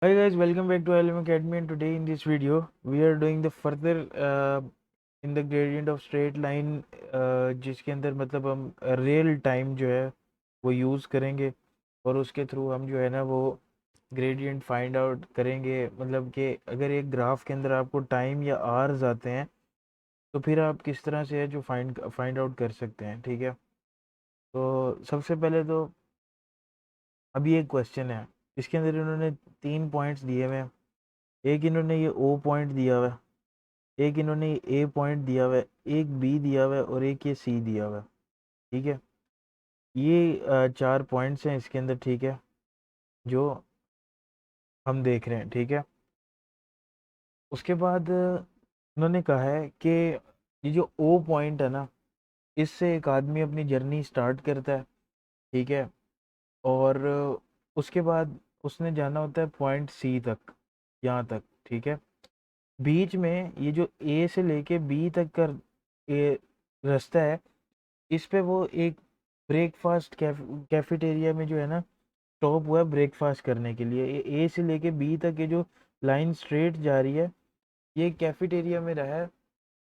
Hi guys, welcome back to LM Academy, and today in this video we are doing the further in the gradient of straight line, जिसके अंदर मतलब हम real time जो है वो use करेंगे और उसके थ्रू हम जो है ना वो ग्रेडियंट फाइंड आउट करेंगे। मतलब कि अगर एक ग्राफ के अंदर आपको टाइम या आवर्स आते हैं तो फिर आप किस तरह से है जो फाइंड आउट कर सकते हैं। ठीक है, तो सबसे पहले तो अभी एक क्वेश्चन है, इसके अंदर इन्होंने 3 पॉइंट्स दिए हुए हैं। एक इन्होंने ये ओ पॉइंट दिया हुआ है, एक इन्होंने ए पॉइंट दिया हुआ है, एक बी दिया हुआ है और एक ये सी दिया हुआ है। ठीक है, ये 4 पॉइंट्स हैं इसके अंदर। ठीक है, जो हम देख रहे हैं। ठीक है, उसके बाद उन्होंने कहा है कि ये जो ओ पॉइंट है ना, इससे एक आदमी अपनी जर्नी स्टार्ट करता है। ठीक है, और उसके बाद उसने जाना होता है पॉइंट सी तक, यहाँ तक। ठीक है, बीच में ये जो ए से लेके बी तक का ये रास्ता है, इस पे वो एक ब्रेकफास्ट कैफेटेरिया में जो है ना स्टॉप हुआ है ब्रेकफास्ट करने के लिए। ये ए से लेके बी तक ये जो लाइन स्ट्रेट जा रही है, ये कैफेटेरिया में रहा है,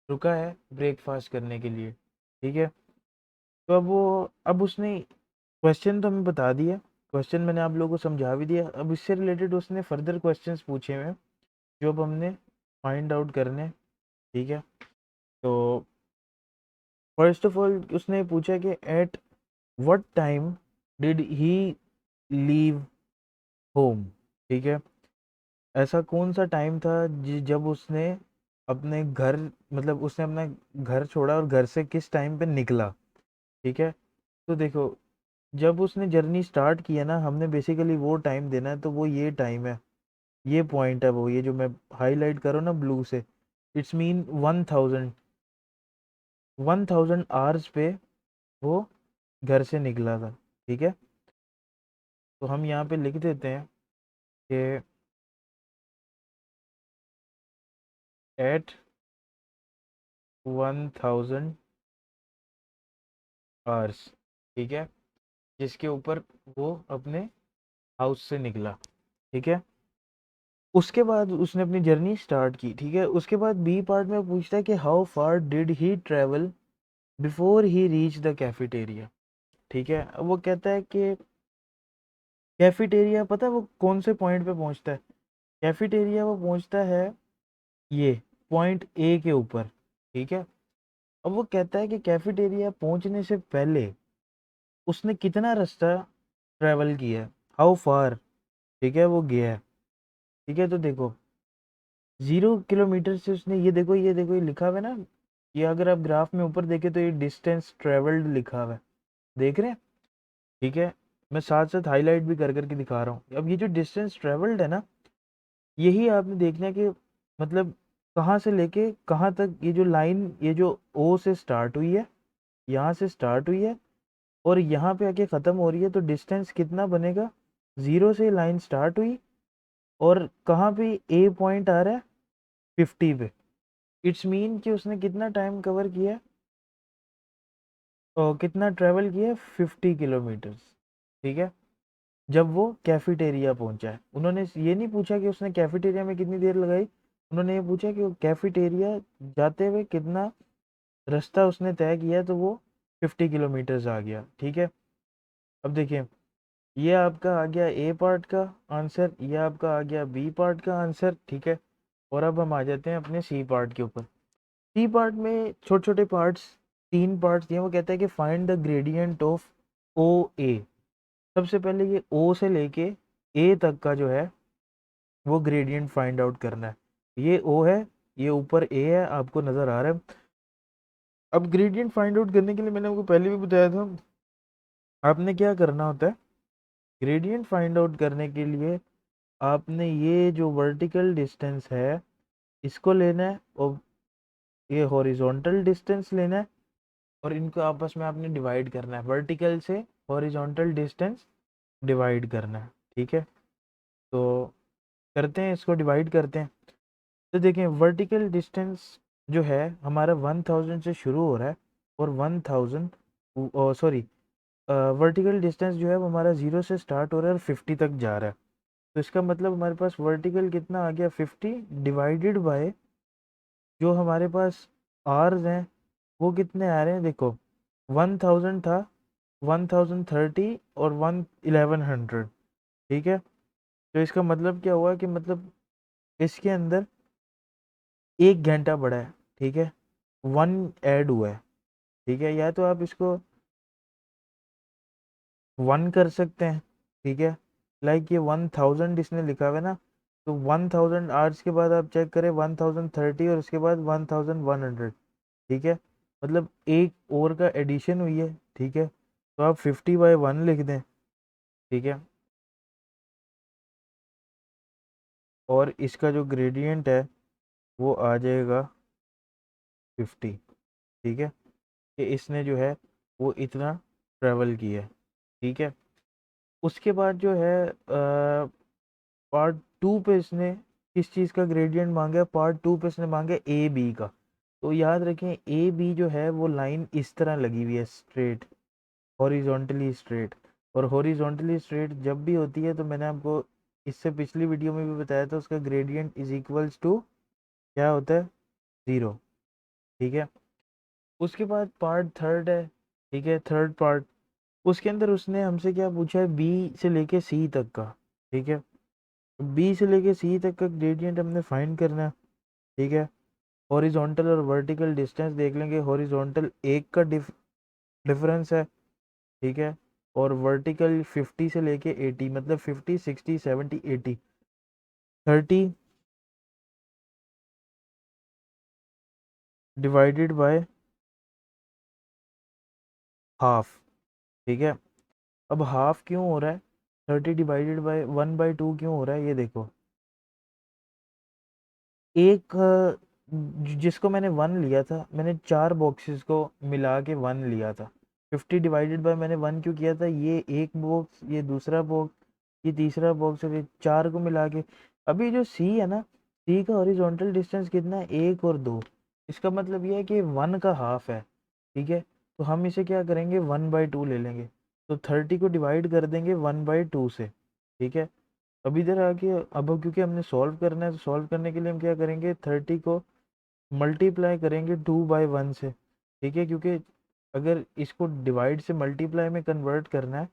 रुका है ब्रेकफास्ट करने के लिए। ठीक है, तो अब उसने क्वेश्चन तो हमें बता दिया, क्वेश्चन मैंने आप लोगों को समझा भी दिया। अब इससे रिलेटेड उसने फर्दर क्वेश्चंस पूछे हुए हैं जो अब हमने फाइंड आउट करने। ठीक है, तो फर्स्ट ऑफ ऑल उसने पूछा कि at what time did he leave home. ठीक है, ऐसा कौन सा टाइम था जब उसने अपने घर, मतलब उसने अपना घर छोड़ा और घर से किस टाइम पे निकला। ठीक है, तो देखो, जब उसने जर्नी स्टार्ट किया ना, हमने बेसिकली वो टाइम देना है, तो वो ये टाइम है, ये पॉइंट है, वो ये जो मैं हाईलाइट करो ना ब्लू से, इट्स मीन 1000 आवर्स पे वो घर से निकला था। ठीक है, तो हम यहाँ पे लिख देते हैं कि एट 1000 आवर्स। ठीक है, जिसके ऊपर वो अपने हाउस से निकला। ठीक है, उसके बाद उसने अपनी जर्नी स्टार्ट की। ठीक है, उसके बाद बी पार्ट में पूछता है कि how far did he travel before he reach the cafeteria. ठीक है, अब वो कहता है कि कैफेटेरिया, पता है वो कौन से पॉइंट पे पहुंचता है? कैफेटेरिया वो पहुंचता है ये पॉइंट ए के ऊपर। ठीक है, अब वो कहता है कि कैफेटेरिया पहुंचने से पहले उसने कितना रास्ता ट्रेवल किया है, हाउ फार। ठीक है, वो गया है। ठीक है, तो देखो 0 किलोमीटर से उसने, ये देखो ये लिखा हुआ है ना, ये अगर आप ग्राफ में ऊपर देखें तो ये डिस्टेंस ट्रेवल्ड लिखा हुआ है, देख रहे हैं? ठीक है, मैं साथ साथ हाईलाइट भी कर करके दिखा रहा हूँ। अब ये जो डिस्टेंस ट्रेवल्ड है ना, यही आपने देखना है कि मतलब कहाँ से लेके कहाँ तक ये जो लाइन, ये जो ओ से स्टार्ट हुई है, यहाँ से स्टार्ट हुई है और यहाँ पे आके ख़त्म हो रही है, तो डिस्टेंस कितना बनेगा? 0 से लाइन स्टार्ट हुई और कहाँ पे ए पॉइंट आ रहा है, 50 पे। इट्स मीन कि उसने कितना टाइम कवर किया और कितना ट्रेवल किया, 50 किलोमीटर्स। ठीक है, जब वो कैफेटेरिया पहुंचा है। उन्होंने ये नहीं पूछा कि उसने कैफेटेरिया में कितनी देर लगाई, उन्होंने ये पूछा कि वो कैफेटेरिया जाते हुए कितना रास्ता उसने तय किया, तो वो 50 किलोमीटर्स आ गया। ठीक है, अब देखिए, ये आपका आ गया ए पार्ट का आंसर, ये आपका आ गया बी पार्ट का आंसर। ठीक है, और अब हम आ जाते हैं अपने सी पार्ट के ऊपर। सी पार्ट में छोटे छोटे पार्ट्स, 3 पार्ट्स दिए। वो कहता है कि find the gradient of O A. सबसे पहले ये ओ से लेके ए तक का जो है वो ग्रेडियंट फाइंड आउट करना है। ये ओ है, ये ऊपर ए है, आपको नज़र आ रहा है। अब ग्रेडियंट फाइंड आउट करने के लिए मैंने आपको पहले भी बताया था, आपने क्या करना होता है ग्रेडियंट फाइंड आउट करने के लिए। आपने ये जो वर्टिकल डिस्टेंस है इसको लेना है और ये हॉरिजॉन्टल डिस्टेंस लेना है और इनको आपस में आपने डिवाइड करना है, वर्टिकल से हॉरिजॉन्टल डिस्टेंस डिवाइड करना है। ठीक है, तो करते हैं, इसको डिवाइड करते हैं। तो देखें, वर्टिकल डिस्टेंस जो है हमारा 1000 से शुरू हो रहा है और 1000, सॉरी, वर्टिकल डिस्टेंस जो है वो हमारा 0 से स्टार्ट हो रहा है और 50 तक जा रहा है। तो इसका मतलब हमारे पास वर्टिकल कितना आ गया 50 डिवाइडेड बाय जो हमारे पास आर्स हैं वो कितने आ रहे हैं देखो 1000 था 1030 और 1100। ठीक है, तो इसका मतलब क्या हुआ कि मतलब इसके अंदर 1 घंटा बढ़ा है। ठीक है, 1 ऐड हुआ है। ठीक है, या तो आप इसको 1 कर सकते हैं। ठीक है, लाइक ये 1000 इसने लिखा हुआ है ना, तो 1000 आवर्स के बाद आप चेक करें 1030 और उसके बाद 1100। ठीक है, मतलब एक और का एडिशन हुई है। ठीक है, तो आप 50/1 लिख दें। ठीक है, और इसका जो ग्रेडियंट है वो आ जाएगा 50। ठीक है, कि इसने जो है वो इतना ट्रेवल किया है। ठीक है, उसके बाद जो है पार्ट 2 पे इसने किस चीज़ का ग्रेडियंट मांगा है, पार्ट 2 पे इसने मांगा है ए बी का। तो याद रखें ए बी जो है वो लाइन इस तरह लगी हुई है स्ट्रेट, हॉरिजॉन्टली स्ट्रेट। और हॉरिजॉन्टली स्ट्रेट जब भी होती है तो मैंने आपको इससे पिछली वीडियो में भी बताया था उसका ग्रेडियंट इज इक्वल्स टू क्या होता है 0। ठीक है, उसके बाद पार्ट थर्ड है। ठीक है, थर्ड पार्ट, उसके अंदर उसने हमसे क्या पूछा है बी से लेके सी तक का। ठीक है, बी से लेके सी तक का ग्रेडियंट हमने फाइंड करना है। ठीक है, हॉरिजॉन्टल और वर्टिकल डिस्टेंस देख लेंगे। हॉरिजॉन्टल 1 का डिफरेंस है। ठीक है, और वर्टिकल 50 से लेके 80, मतलब 50 60 70 80 30 डिवाइडेड बाय हाफ। ठीक है, अब हाफ क्यों हो रहा है, 30 डिवाइडेड बाय 1/2 क्यों हो रहा है, ये देखो एक जिसको मैंने 1 लिया था, मैंने 4 बॉक्सेस को मिला के 1 लिया था। 50 डिवाइडेड बाय मैंने 1 क्यों किया था, ये एक बॉक्स, ये दूसरा बॉक्स, ये तीसरा बॉक्स, और ये 4 को मिला के। अभी जो सी है ना, सी का हॉरिजॉन्टल डिस्टेंस कितना है 1 और 2। इसका मतलब ये है कि 1 का हाफ है। ठीक है, तो हम इसे क्या करेंगे 1/2 ले लेंगे। तो 30 को डिवाइड कर देंगे 1/2 से। ठीक है, अब इधर आके अब क्योंकि हमने सॉल्व करना है तो सॉल्व करने के लिए हम क्या करेंगे 30 को मल्टीप्लाई करेंगे 2/1 से। ठीक है, क्योंकि अगर इसको डिवाइड से मल्टीप्लाई में कन्वर्ट करना है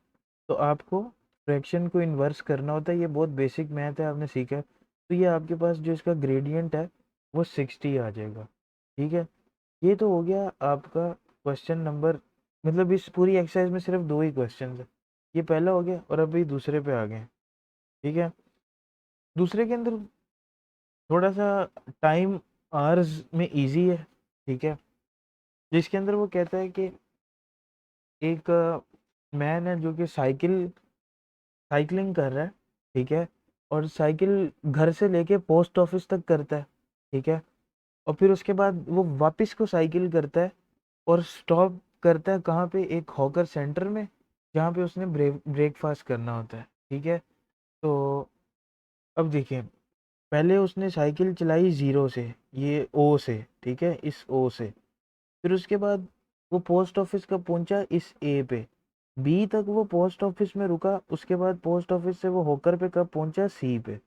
तो आपको फ्रैक्शन को इन्वर्स करना होता है। ये बहुत बेसिक मैथ है, आपने सीखा है। तो ये आपके पास जो इसका ग्रेडियंट है वो 60 आ जाएगा। ठीक है, ये तो हो गया आपका क्वेश्चन नंबर, मतलब इस पूरी एक्सरसाइज में सिर्फ 2 ही क्वेश्चन है। ये पहला हो गया और अभी दूसरे पे आ गए। ठीक है, दूसरे के अंदर थोड़ा सा टाइम आवर्स में इजी है। ठीक है, जिसके अंदर वो कहता है कि एक मैन है जो कि साइकिलिंग कर रहा है। ठीक है, और साइकिल घर से लेके पोस्ट ऑफिस तक करता है। ठीक है, और फिर उसके बाद वो वापस को साइकिल करता है और स्टॉप करता है कहाँ पे, एक हॉकर सेंटर में, जहाँ पे उसने ब्रेकफास्ट करना होता है। ठीक है, तो अब देखिए पहले उसने साइकिल चलाई 0 से, ये ओ से। ठीक है, इस ओ से, फिर उसके बाद वो पोस्ट ऑफिस कब पहुंचा, इस ए पे। बी तक वो पोस्ट ऑफिस में रुका, उसके बाद पोस्ट ऑफिस से वो होकर पे कब पहुंचा, सी पे।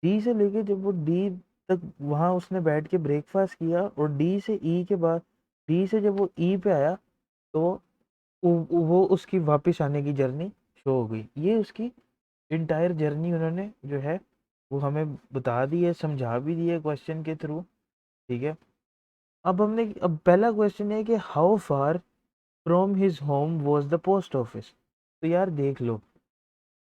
डी से लेके जब वो डी तक वहां उसने बैठ के ब्रेकफास्ट किया, और डी से ई के बाद, डी से जब वो ई पे आया तो वो उसकी वापस आने की जर्नी शो हो गई। ये उसकी इंटायर जर्नी उन्होंने जो है वो हमें बता दी है, समझा भी दी है क्वेश्चन के थ्रू। ठीक है, अब पहला क्वेश्चन है कि how far from his home was the post office. तो यार देख लो,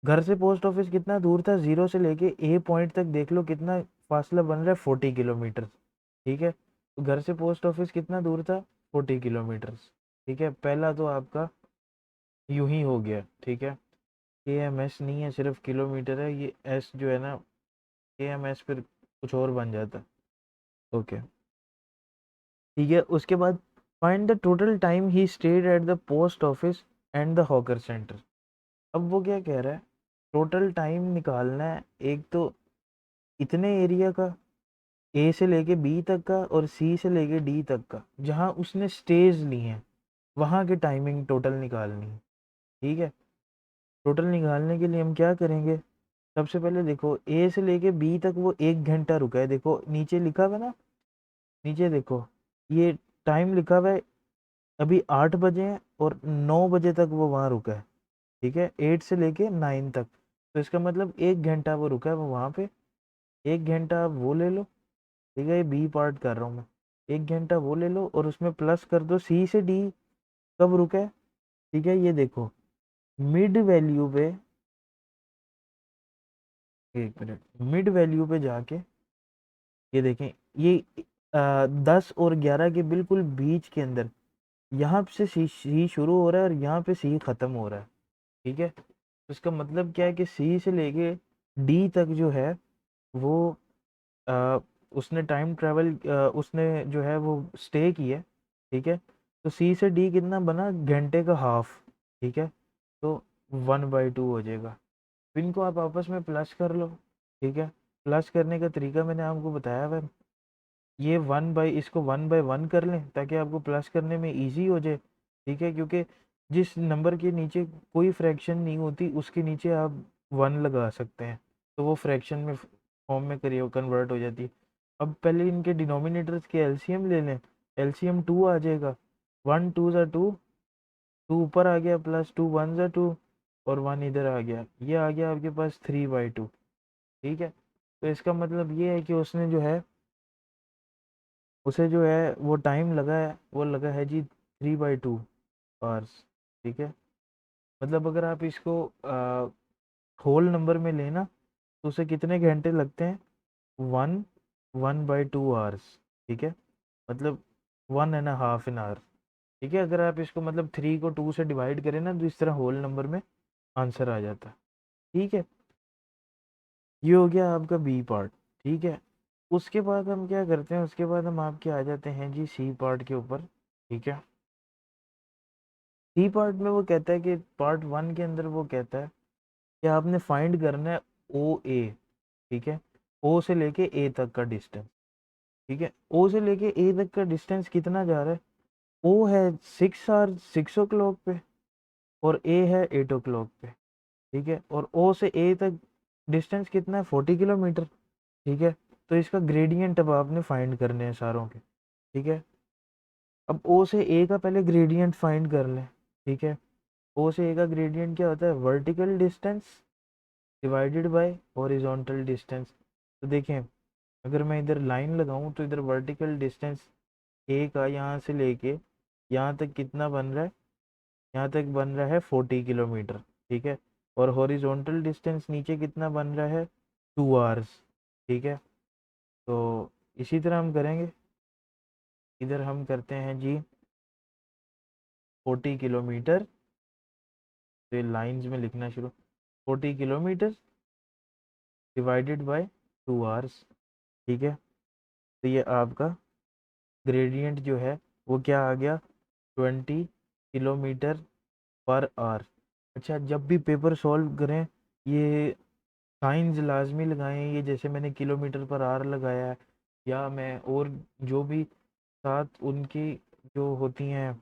घर से पोस्ट ऑफिस कितना दूर था, 0 से लेके ए पॉइंट तक देख लो कितना फासला बन रहा है, 40 किलोमीटर। ठीक है, तो घर से पोस्ट ऑफिस कितना दूर था, 40 किलोमीटर। ठीक है, पहला तो आपका यूं ही हो गया। ठीक है, के एम एस नहीं है, सिर्फ किलोमीटर है, ये एस जो है ना के एम एस फिर कुछ और बन जाता। ओके, ठीक है, उसके बाद find the total time he stayed at the post office and the hawker centre. अब वो क्या कह रहा है, टोटल टाइम निकालना है एक तो इतने एरिया का, ए से लेके बी तक का और सी से लेके डी तक का, जहाँ उसने स्टेज ली हैं वहाँ की टाइमिंग टोटल निकालनी है। ठीक है, टोटल निकालने के लिए हम क्या करेंगे, सबसे पहले देखो ए से लेके बी तक वो 1 घंटा रुका है, देखो नीचे लिखा हुआ है ना, नीचे देखो ये टाइम लिखा हुआ है, अभी 8 बजे हैं और 9 बजे तक वो वहाँ रुका है, ठीक है, 8 से लेके 9 तक। तो इसका मतलब 1 घंटा वो रुका है वो वहाँ पे, 1 घंटा आप वो ले लो, ठीक है, ये बी पार्ट कर रहा हूँ मैं। 1 घंटा वो ले लो और उसमें प्लस कर दो सी से डी कब रुका है, ठीक है, ये देखो मिड वैल्यू पे, 1 मिनट, मिड वैल्यू पे जाके ये देखें, ये 10 और 11 के बिल्कुल बीच के अंदर, यहाँ से सी शुरू हो रहा है और यहाँ पे सी खत्म हो रहा है, ठीक है। तो इसका मतलब क्या है कि सी से लेके डी तक जो है वो अ, उसने टाइम ट्रेवल, उसने जो है वो स्टे की है, ठीक है। तो सी से डी कितना बना, घंटे का हाफ, ठीक है। तो 1/2 हो जाएगा। तो इनको आप आपस में प्लस कर लो, ठीक है। प्लस करने का तरीका मैंने आपको बताया हुआ है। ये इसको 1/1 कर लें ताकि आपको प्लस करने में इजी हो जाए, ठीक है, क्योंकि जिस नंबर के नीचे कोई फ्रैक्शन नहीं होती उसके नीचे आप 1 लगा सकते हैं, तो वो फ्रैक्शन में फॉर्म में कन्वर्ट हो जाती है। अब पहले इनके डिनोमिनेटर्स के एलसीएम ले लें, एलसीएम 2 आ जाएगा, 1 2 ज़ा 2, 2 ऊपर आ गया, प्लस 2 1 ज़ा 2 और 1 इधर आ गया, ये आ गया आपके पास 3/2, ठीक है। तो इसका मतलब ये है कि उसने जो है, उसे जो है वो टाइम लगा है, वो लगा है जी 3/2 आवर्स, ठीक है। मतलब अगर आप इसको होल नंबर में लेना तो उसे कितने घंटे लगते हैं, 1/2 आवर्स, ठीक है, मतलब 1.5 आवर, ठीक है। अगर आप इसको मतलब 3 को 2 से डिवाइड करें ना तो इस तरह होल नंबर में आंसर आ जाता है, ठीक है। ये हो गया आपका बी पार्ट, ठीक है। उसके बाद हम क्या करते हैं, उसके बाद हम आपके आ जाते हैं जी सी पार्ट के ऊपर, ठीक है। सी पार्ट में वो कहता है कि पार्ट 1 के अंदर वो कहता है कि आपने फाइंड करना है ओ ए, ठीक है, ओ से लेके ए तक का डिस्टेंस, ठीक है। ओ से लेके ए तक का डिस्टेंस कितना जा रहा है, ओ है 6 o'clock पे और ए है 8 o'clock पे, ठीक है। और ओ से ए तक डिस्टेंस कितना है, 40 किलोमीटर, ठीक है। तो इसका ग्रेडियंट अब आपने फाइंड करने हैं सारों के, ठीक है। अब ओ से ए का पहले ग्रेडियंट फाइंड कर लें, ठीक है। ओ से ए का ग्रेडियंट क्या होता है, vertical distance divided by horizontal distance. तो देखें, अगर मैं इधर लाइन लगाऊं तो इधर वर्टिकल डिस्टेंस ए का यहाँ से लेके यहाँ तक कितना बन रहा है, यहाँ तक बन रहा है 40 किलोमीटर, ठीक है। और हॉरिजॉन्टल डिस्टेंस नीचे कितना बन रहा है, 2 आवर्स, ठीक है। तो इसी तरह हम करेंगे, इधर हम करते हैं जी 40 किलोमीटर, तो ये लाइन्स में लिखना शुरू, 40 किलोमीटर डिवाइडेड बाय 2 आवर्स, ठीक है। तो ये आपका ग्रेडियंट जो है वो क्या आ गया, 20 किलोमीटर पर आवर। अच्छा, जब भी पेपर सॉल्व करें ये साइंस लाजमी लगाएं, ये जैसे मैंने किलोमीटर पर आवर लगाया है, या मैं और जो भी साथ उनकी जो होती हैं,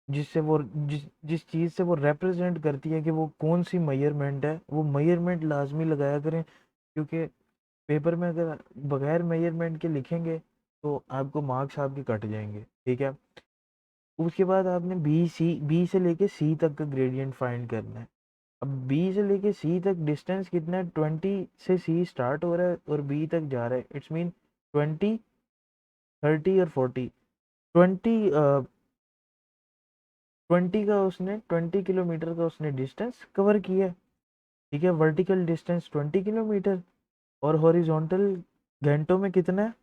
जिससे वो जिस जिस चीज़ से वो रिप्रेजेंट करती है कि वो कौन सी मेजरमेंट है, वो मेजरमेंट लाजमी लगाया करें, क्योंकि पेपर में अगर बगैर मेजरमेंट के लिखेंगे तो आपको मार्क्स आपके कट जाएंगे, ठीक है। उसके बाद आपने बी से लेके सी तक का ग्रेडियंट फाइंड करना है। अब बी से लेके सी तक डिस्टेंस कितना है, 20 से सी स्टार्ट हो रहा है और बी तक जा रहा है, इट्स मीन 20 30 और 40, 20 20 किलोमीटर का उसने डिस्टेंस कवर किया है, ठीक है। वर्टिकल डिस्टेंस 20 किलोमीटर और हॉरिजॉन्टल घंटों में कितना है,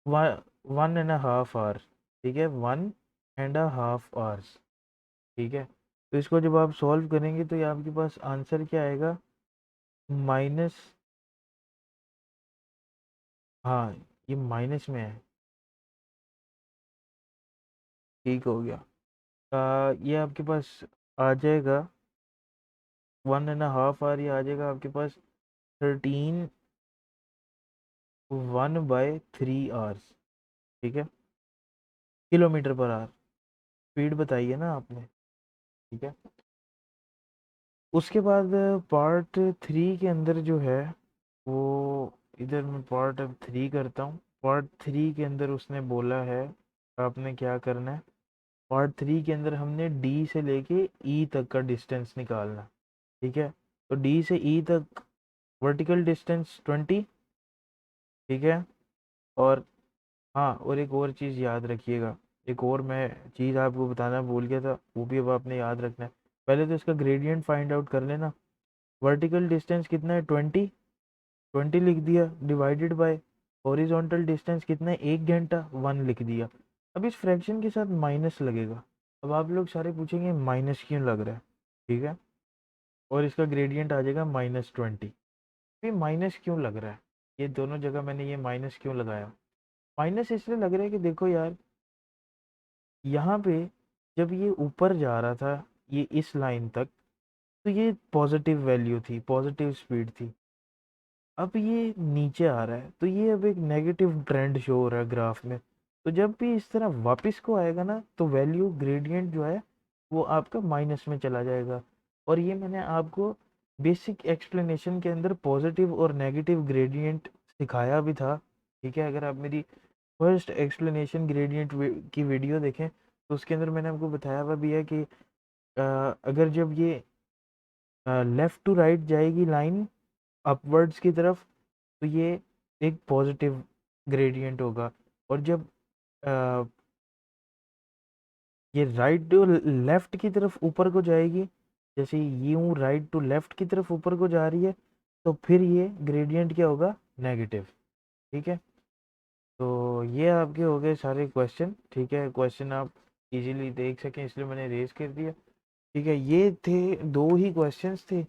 1.5 आवर, ठीक है, 1.5 आवर्स, ठीक है। तो इसको जब आप सॉल्व करेंगे तो ये आपके पास आंसर क्या आएगा, माइनस, हाँ ये माइनस में है, ठीक हो गया। ये आपके पास आ जाएगा 1.5 आवर, ये आ जाएगा आपके पास 13 1/3 आवर्स, ठीक है, किलोमीटर पर आवर। स्पीड बताइए ना आपने, ठीक है। उसके बाद पार्ट 3 के अंदर जो है वो, इधर मैं पार्ट अब 3 करता हूँ। पार्ट 3 के अंदर उसने बोला है आपने क्या करना है। पार्ट 3 के अंदर हमने डी से लेके ई तक का डिस्टेंस निकालना। ठीक है, तो डी से ई तक वर्टिकल डिस्टेंस 20। ठीक है, और हाँ, और एक और चीज़ याद रखिएगा, एक और मैं चीज़ आपको बताना भूल गया था, वो भी अब आपने याद रखना है। पहले तो इसका ग्रेडियंट फाइंड आउट कर लेना। वर्टिकल डिस्टेंस कितना है 20, 20 लिख दिया, डिवाइडेड बाय हॉरिजॉन्टल डिस्टेंस कितना है 1 घंटा, 1 लिख दिया। अब इस फ्रैक्शन के साथ माइनस लगेगा। अब आप लोग सारे पूछेंगे माइनस क्यों लग रहा है। ठीक है, और इसका ग्रेडियंट आ जाएगा -20। ये माइनस क्यों लग रहा है, ये दोनों जगह मैंने ये माइनस क्यों लगाया। माइनस इसलिए लग रहा है कि देखो यार, यहाँ पे जब ये ऊपर जा रहा था ये इस लाइन तक, तो ये पॉजिटिव वैल्यू थी, पॉजिटिव स्पीड थी। अब ये नीचे आ रहा है तो ये अब एक नेगेटिव ट्रेंड शो हो रहा है ग्राफ में। तो जब भी इस तरह वापस को आएगा ना, तो वैल्यू ग्रेडियंट जो है वो आपका माइनस में चला जाएगा। और ये मैंने आपको बेसिक एक्सप्लेनेशन के अंदर पॉजिटिव और नेगेटिव ग्रेडियंट सिखाया भी था। ठीक है, अगर आप मेरी फर्स्ट एक्सप्लेनेशन ग्रेडियंट की वीडियो देखें तो उसके अंदर मैंने आपको बताया हुआ भी है कि अगर जब ये लेफ़्ट टू राइट जाएगी लाइन अपवर्ड्स की तरफ, तो ये एक पॉजिटिव ग्रेडियंट होगा। और जब अ, ये राइट टू लेफ़्ट की तरफ ऊपर को जाएगी, जैसे यूँ राइट टू लेफ़्ट की तरफ ऊपर को जा रही है, तो फिर ये ग्रेडियंट क्या होगा, नेगेटिव। ठीक है, तो ये आपके हो गए सारे क्वेश्चन। ठीक है, क्वेश्चन आप इजीली देख सकें इसलिए मैंने रेज कर दिया। ठीक है, ये थे 2 ही क्वेश्चंस थे।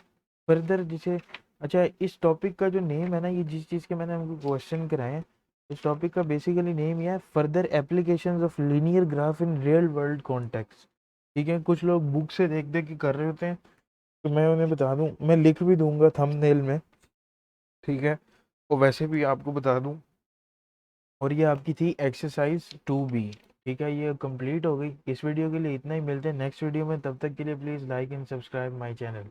फर्दर जिसे, अच्छा, इस टॉपिक का जो नेम है ना, ये जिस चीज़ के मैंने आपको क्वेश्चन कराए हैं, इस टॉपिक का बेसिकली नेम ये है further applications of linear graph in real world context. ठीक है, कुछ लोग बुक से देख देख के कर रहे होते हैं, तो मैं उन्हें बता दूं, मैं लिख भी दूंगा थंबनेल में। ठीक है, और वैसे भी आपको बता दूं, और ये आपकी थी एक्सरसाइज 2B। ठीक है, ये कंप्लीट हो गई। इस वीडियो के लिए इतना ही, मिलते हैं नेक्स्ट वीडियो में, तब तक के लिए please like and subscribe my channel.